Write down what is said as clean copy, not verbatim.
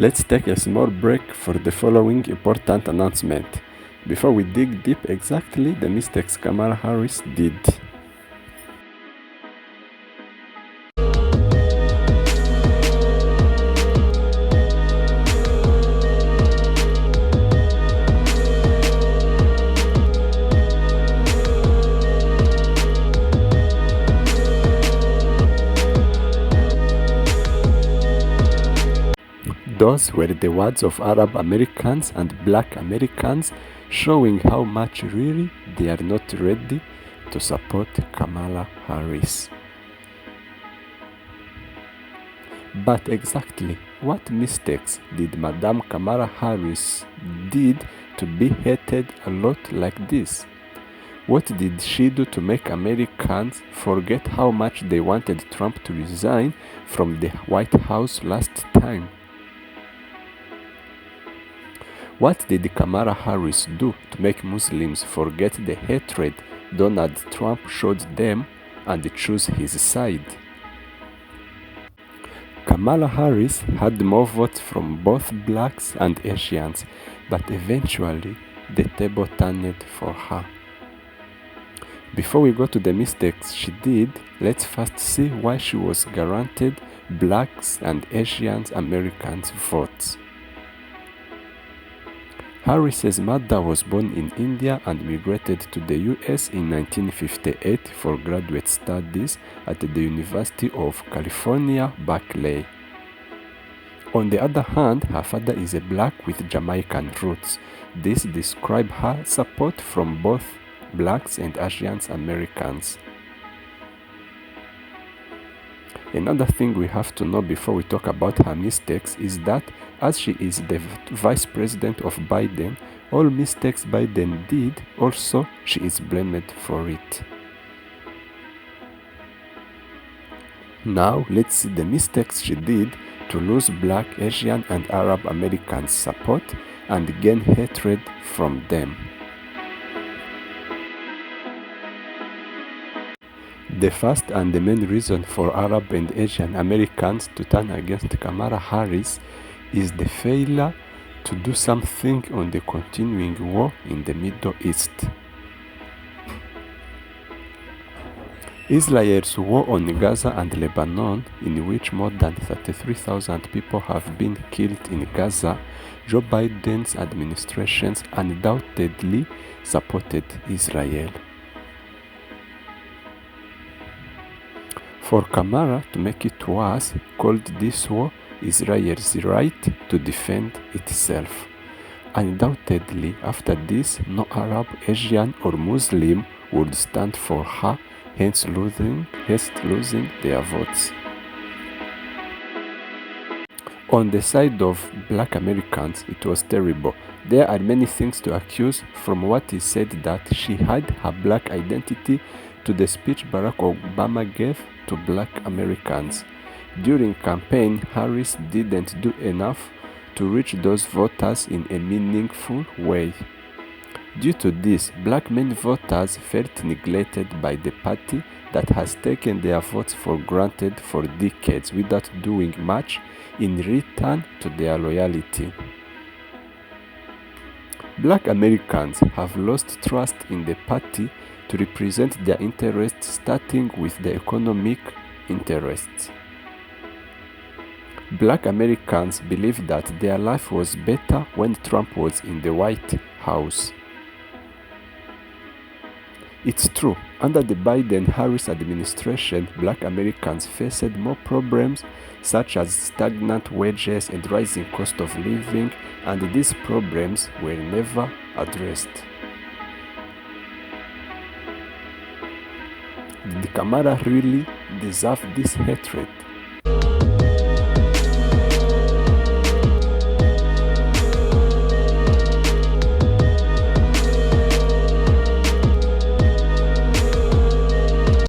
Let's take a small break for the following important announcement before we dig deep exactly the mistakes Kamala Harris did. Those were the words of Arab Americans and Black Americans showing how much really they are not ready to support Kamala Harris. But exactly what mistakes did Madame Kamala Harris did to be hated a lot like this? What did she do to make Americans forget how much they wanted Trump to resign from the White House last time? What did Kamala Harris do to make Muslims forget the hatred Donald Trump showed them and choose his side? Kamala Harris had more votes from both blacks and Asians, but eventually the table turned for her. Before we go to the mistakes she did, let's first see why she was guaranteed blacks and Asians Americans votes. Harris's mother was born in India and migrated to the US in 1958 for graduate studies at the University of California, Berkeley. On the other hand, her father is a black with Jamaican roots. This describes her support from both blacks and Asian Americans. Another thing we have to know before we talk about her mistakes is that as she is the vice president of Biden, all mistakes Biden did, also she is blamed for it. Now let's see the mistakes she did to lose Black, Asian and Arab Americans' support and gain hatred from them. The first and the main reason for Arab and Asian Americans to turn against Kamala Harris is the failure to do something on the continuing war in the Middle East. Israel's war on Gaza and Lebanon, in which more than 33,000 people have been killed in Gaza, Joe Biden's administration undoubtedly supported Israel. For Kamala to make it worse, called this war Israel's right to defend itself. Undoubtedly, after this, no Arab, Asian or Muslim would stand for her, hence losing their votes. On the side of Black Americans, it was terrible. There are many things to accuse, from what is said that she hid her black identity to the speech Barack Obama gave to Black Americans. During campaign, Harris didn't do enough to reach those voters in a meaningful way. Due to this, Black male voters felt neglected by the party that has taken their votes for granted for decades without doing much in return to their loyalty. Black Americans have lost trust in the party to represent their interests, starting with the economic interests. Black Americans believe that their life was better when Trump was in the White House. It's true, under the Biden-Harris administration, Black Americans faced more problems such as stagnant wages and rising cost of living, and these problems were never addressed. Did Kamala really deserve this hatred?